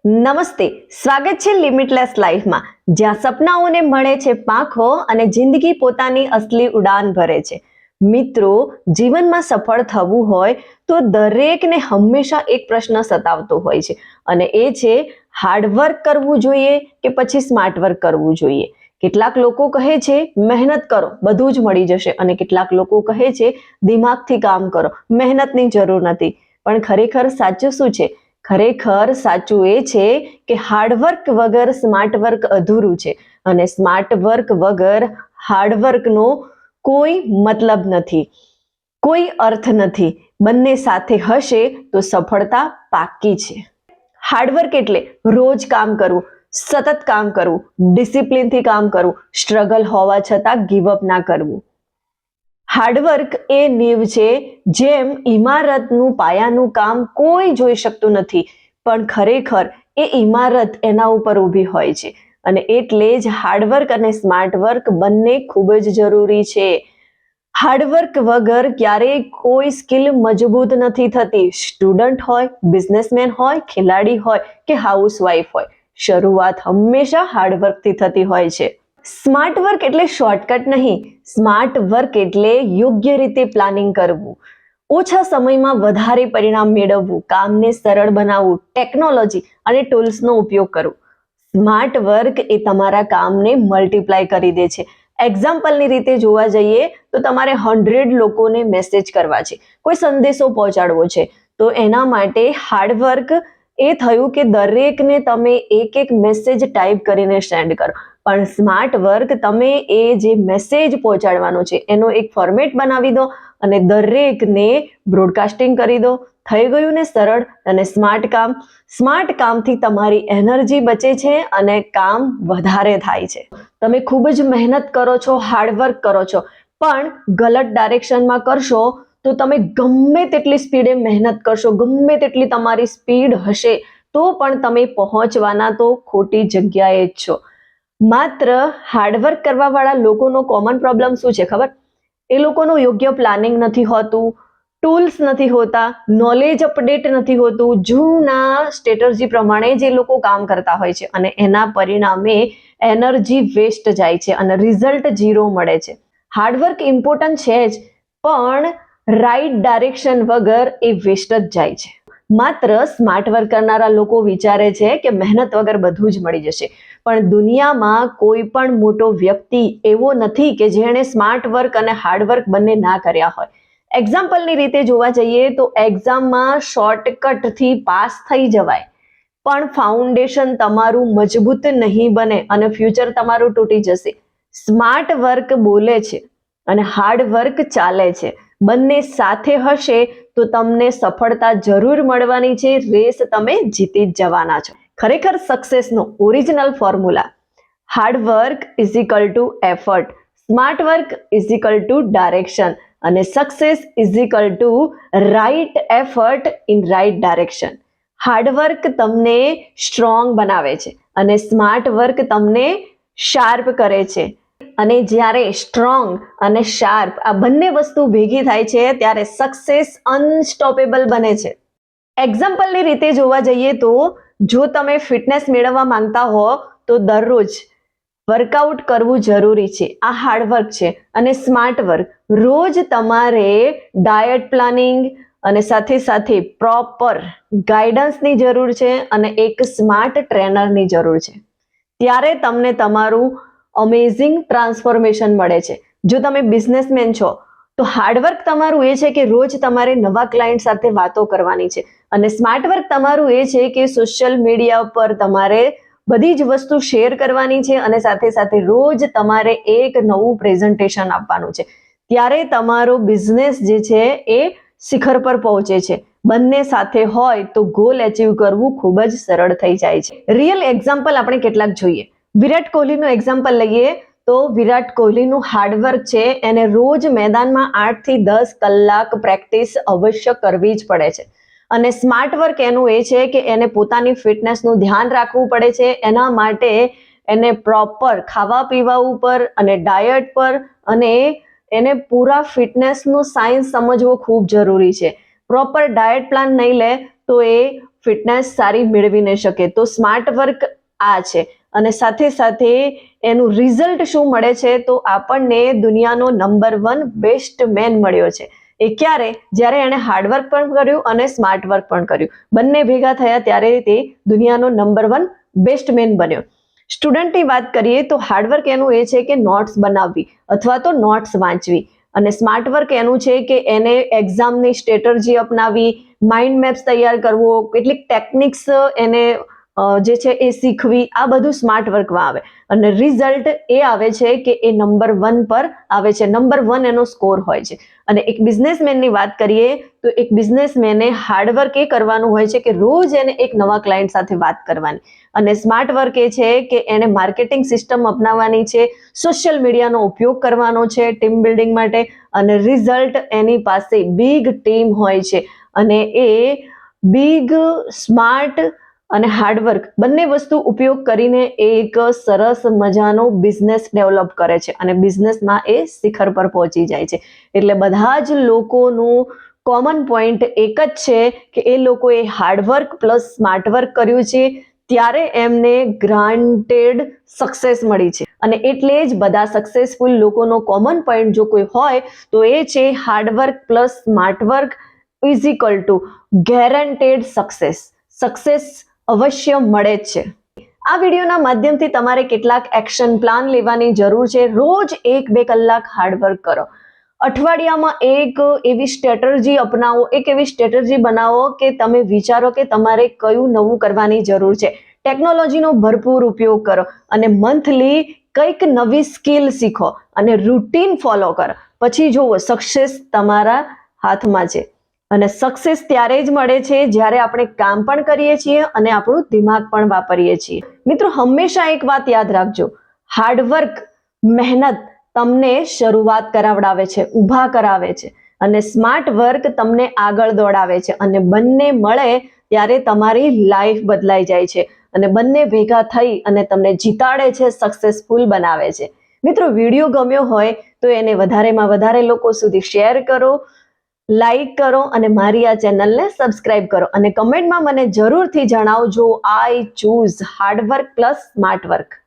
નમસ્તે, સ્વાગત છે લિમિટલેસ લાઈફમાં, જ્યાં સપનાઓને મળે છે પાંખો અને જિંદગી પોતાની અસલી ઉડાન ભરે છે. મિત્રો, જીવનમાં સફળ થવું હોય તો દરેકને હંમેશા એક પ્રશ્ન સતાવતો હોય છે, અને એ છે હાર્ડવર્ક કરવું જોઈએ કે પછી સ્માર્ટ વર્ક કરવું જોઈએ. કેટલાક લોકો કહે છે મહેનત કરો બધું જ મળી જશે, અને કેટલાક લોકો કહે છે દિમાગથી કામ કરો, મહેનતની જરૂર નથી. પણ ખરેખર સાચું શું છે? ખરેખર સાચું એ છે કે હાર્ડવર્ક વગર સ્માર્ટ વર્ક અધૂરું છે, અને સ્માર્ટ વર્ક વગર હાર્ડવર્કનો કોઈ મતલબ નથી, કોઈ અર્થ નથી. બંને સાથે હશે તો સફળતા પાક્કી છે. હાર્ડવર્ક એટલે રોજ કામ કરવું, સતત કામ કરવું, ડિસિપ્લિનથી કામ કરવું, સ્ટ્રગલ હોવા છતાં ગીવ અપ ના કરવું. હાર્ડવર્ક એ નીંવ છે. જેમ ઇમારતનું પાયાનું કામ કોઈ જોઈ શકતું નથી, પણ ખરેખર એ ઇમારત એના ઉપર ઊભી હોય છે. અને એટલે જ હાર્ડવર્ક અને સ્માર્ટ વર્ક બંને ખૂબ જ જરૂરી છે. હાર્ડવર્ક વગર ક્યારેય કોઈ સ્કિલ મજબૂત નથી થતી. સ્ટુડન્ટ હોય, બિઝનેસમેન હોય, ખેલાડી હોય કે હાઉસવાઈફ હોય, શરૂઆત હંમેશા હાર્ડવર્કથી થતી હોય છે. સ્માર્ટ વર્ક એટલે શોર્ટકટ નહીં. સ્માર્ટ વર્ક એટલે યોગ્ય રીતે પ્લાનિંગ કરવું, ઓછા સમયમાં વધારે પરિણામ મેળવવું, કામને સરળ બનાવવું, ટેકનોલોજી અને ટૂલ્સનો ઉપયોગ કરવો. સ્માર્ટ વર્ક એ તમારા કામને મલ્ટીપ્લાય કરી દે છે. એક્ઝામ્પલની રીતે જોવા જઈએ તો તમારે 100 લોકોને મેસેજ કરવા છે, કોઈ સંદેશો પહોંચાડવો છે, તો એના માટે હાર્ડવર્ક એ થયું કે દરેકને તમે એક મેસેજ ટાઈપ કરીને સેન્ડ કરો. પણ સ્માર્ટ વર્ક, તમે એ જે મેસેજ પહોંચાડવાનો છે એનો એક ફોર્મેટ બનાવી દો અને દરેકને બ્રોડકાસ્ટિંગ કરી દો. થઈ ગયું ને સરળ અને સ્માર્ટ કામ. સ્માર્ટ કામથી તમારી એનર્જી બચે છે અને કામ વધારે થાય છે. તમે ખૂબ જ મહેનત કરો છો, હાર્ડવર્ક કરો છો, પણ ગલત ડાયરેક્શનમાં કરશો તો તમે ગમે તેટલી સ્પીડે મહેનત કરશો, ગમે તેટલી તમારી સ્પીડ હશે, તો પણ તમે પહોંચવાના તો ખોટી જગ્યાએ જ છો. માત્ર હાર્ડવર્ક કરવાવાળા લોકોનો કોમન પ્રોબ્લેમ શું છે ખબર? એ લોકોનું યોગ્ય પ્લાનિંગ નથી હોતું, ટૂલ્સ નથી હોતા, નોલેજ અપડેટ નથી હોતું, જૂના સ્ટ્રેટર્જી પ્રમાણે જે લોકો કામ કરતા હોય છે, અને એના પરિણામે એનર્જી વેસ્ટ જાય છે અને રિઝલ્ટ 0 મળે છે. હાર્ડવર્ક ઇમ્પોર્ટન્ટ છે જ, પણ રાઈટ ડાયરેક્શન વગર એ વેસ્ટ જ જાય છે. માત્ર સ્માર્ટ વર્ક કરનારા લોકો વિચારે છે કે મહેનત વગર બધું જ મળી જશે, પણ દુનિયામાં કોઈ પણ મોટો વ્યક્તિ એવો નથી કે જેણે સ્માર્ટ વર્ક અને હાર્ડવર્ક બંને ના કર્યા હોય. એક્ઝામ્પલની રીતે જોવા જઈએ તો એક્ઝામમાં શોર્ટકટથી પાસ થઈ જવાય, પણ ફાઉન્ડેશન તમારું મજબૂત નહીં બને અને ફ્યુચર તમારું તૂટી જશે. સ્માર્ટ વર્ક બોલે છે અને હાર્ડ વર્ક ચાલે છે. બંને સાથે હશે તો તમને સફળતા જરૂર મળવાની છે. રેસ તમે જીતી જ જવાના છો. ખરેખર સક્સેસનો original formula: hard work is equal to effort, smart work is equal to direction, અને success is equal to right effort in right direction. Hard work તમને સ્ટ્રોંગ બનાવે છે અને સ્માર્ટ વર્ક તમને શાર્પ કરે છે. અને જ્યારે સ્ટ્રોંગ અને શાર્પ આ બંને વસ્તુ ભેગી થાય છે ત્યારે સક્સેસ અનસ્ટોપેબલ બને છે. એક્ઝામ્પલની રીતે જોવા જઈએ તો જો તમે ફિટનેસ મેળવવા માંગતા હો તો દરરોજ વર્કઆઉટ કરવું જરૂરી છે. આ હાર્ડવર્ક છે. અને સ્માર્ટ વર્ક, રોજ તમારે ડાયટ પ્લાનિંગ અને સાથે સાથે પ્રોપર ગાઈડન્સની જરૂર છે અને એક સ્માર્ટ ટ્રેનરની જરૂર છે. ત્યારે તમને તમારું અમેઝિંગ ટ્રાન્સફોર્મેશન મળે છે. જો તમે બિઝનેસમેન છો તો હાર્ડવર્ક તમારું એ છે કે રોજ તમારે નવા ક્લાયન્ટ સાથે વાતો કરવાની છે, અને સ્માર્ટ વર્ક તમારું એ છે કે સોશિયલ મીડિયા પર તમારે બધી જ વસ્તુ શેર કરવાની છે અને સાથે સાથે રોજ તમારે એક નવું પ્રેઝન્ટેશન આપવાનું છે. ત્યારે તમારો બિઝનેસ જે છે એ શિખર પર પહોંચે છે. બંને સાથે હોય તો ગોલ એચીવ કરવું ખૂબ જ સરળ થઈ જાય છે. રિયલ એક્ઝામ્પલ આપણે કેટલાક જોઈએ. વિરાટ કોહલીનું એક્ઝામ્પલ લઈએ તો વિરાટ કોહલીનું હાર્ડવર્ક છે, એને રોજ મેદાનમાં 8 થી 10 કલાક પ્રેક્ટિસ અવશ્ય કરવી જ પડે છે. અને સ્માર્ટ વર્ક એનું એ છે કે એને પોતાની ફિટનેસનું ધ્યાન રાખવું પડે છે. એના માટે એને પ્રોપર ખાવા પીવા ઉપર અને ડાયટ પર, અને એને પૂરા ફિટનેસનું સાયન્સ સમજવો ખૂબ જરૂરી છે. પ્રોપર ડાયટ પ્લાન નહીં લે તો એ ફિટનેસ સારી મેળવી ન શકે. તો સ્માર્ટ વર્ક આ છે. અને સાથે સાથે એનું રિઝલ્ટ શું મળે છે, તો આપણને દુનિયાનો નંબર 1 બેસ્ટ મેન મળ્યો છે. એ ક્યારે? જ્યારે એણે હાર્ડવર્ક પણ કર્યું અને સ્માર્ટ વર્ક પણ કર્યું. બંને ભેગા થયા ત્યારે તે દુનિયાનો નંબર 1 બેસ્ટ મેન બન્યો. સ્ટુડન્ટની વાત કરીએ તો હાર્ડવર્ક એનું એ છે કે નોટ્સ બનાવવી અથવા તો નોટ્સ વાંચવી, અને સ્માર્ટ વર્ક એનું છે કે એને એક્ઝામની સ્ટ્રેટર્જી અપનાવી, માઇન્ડ મેપ્સ તૈયાર કરવો, કેટલીક ટેકનિક્સ એને જે છે એ શીખવી. આ બધું સ્માર્ટ વર્કમાં આવે. અને રિઝલ્ટ એ આવે છે કે એ નંબર 1 પર આવે છે. નંબર 1 એનો સ્કોર હોય છે. અને એક બિઝનેસમેનની વાત કરીએ તો એક બિઝનેસમેને હાર્ડવર્ક એ કરવાનું હોય છે કે રોજ એને એક નવા ક્લાયન્ટ સાથે વાત કરવાની. અને સ્માર્ટ વર્ક એ છે કે એને માર્કેટિંગ સિસ્ટમ અપનાવવાની છે, સોશિયલ મીડિયાનો ઉપયોગ કરવાનો છે ટીમ બિલ્ડિંગ માટે, અને રિઝલ્ટ એની પાસે બિગ ટીમ હોય છે. અને એ બિગ, સ્માર્ટ અને હાર્ડવર્ક બંને વસ્તુ ઉપયોગ કરીને એક સરસ મજાનો બિઝનેસ ડેવલપ કરે છે અને બિઝનેસમાં એ શિખર પર પહોંચી જાય છે. એટલે બધા જ લોકોનું કોમન પોઈન્ટ એક જ છે કે એ લોકોએ હાર્ડવર્ક પ્લસ સ્માર્ટ વર્ક કર્યું છે, ત્યારે એમને ગ્રાન્ટેડ સક્સેસ મળી છે. અને એટલે જ બધા સક્સેસફુલ લોકોનો કોમન પોઈન્ટ જો કોઈ હોય તો એ છે hard work plus smart work is equal two guaranteed success. Success અવશ્ય મળે જ છે. આ વિડીયોના માધ્યમથી તમારે કેટલાક એક્શન પ્લાન લેવાની જરૂર છે. રોજ 1-2 કલાક હાર્ડવર્ક કરો. અઠવાડિયામાં એક એવી સ્ટ્રેટર્જી અપનાવો, એક એવી સ્ટ્રેટર્જી બનાવો કે તમે વિચારો કે તમારે કયું નવું કરવાની જરૂર છે. ટેકનોલોજીનો ભરપૂર ઉપયોગ કરો અને મંથલી કંઈક નવી સ્કિલ શીખો અને રૂટીન ફોલો કરો. પછી જુઓ, સક્સેસ તમારા હાથમાં છે. અને સક્સેસ ત્યારે જ મળે છે જ્યારે આપણે કામ પણ કરીએ છીએ અને આપણું દિમાગ પણ વાપરીએ છીએ. મિત્રો, હંમેશા એક વાત યાદ રાખજો, હાર્ડવર્ક, મહેનત તમને શરૂઆત કરાવડાવે છે, ઊભા કરાવે છે, અને સ્માર્ટ વર્ક તમને આગળ દોડાવે છે. અને બંને મળે ત્યારે તમારી લાઈફ બદલાઈ જાય છે અને બંને ભેગા થઈ અને તમને જીતાડે છે, સક્સેસફુલ બનાવે છે. મિત્રો, વિડીયો ગમ્યો હોય તો એને વધારેમાં વધારે લોકો સુધી શેર કરો, લાઈક કરો અને મારી આ ચેનલને સબસ્ક્રાઇબ કરો. અને કમેન્ટમાં મને જરૂરથી જણાવજો, આઈ choose hard work plus smart work.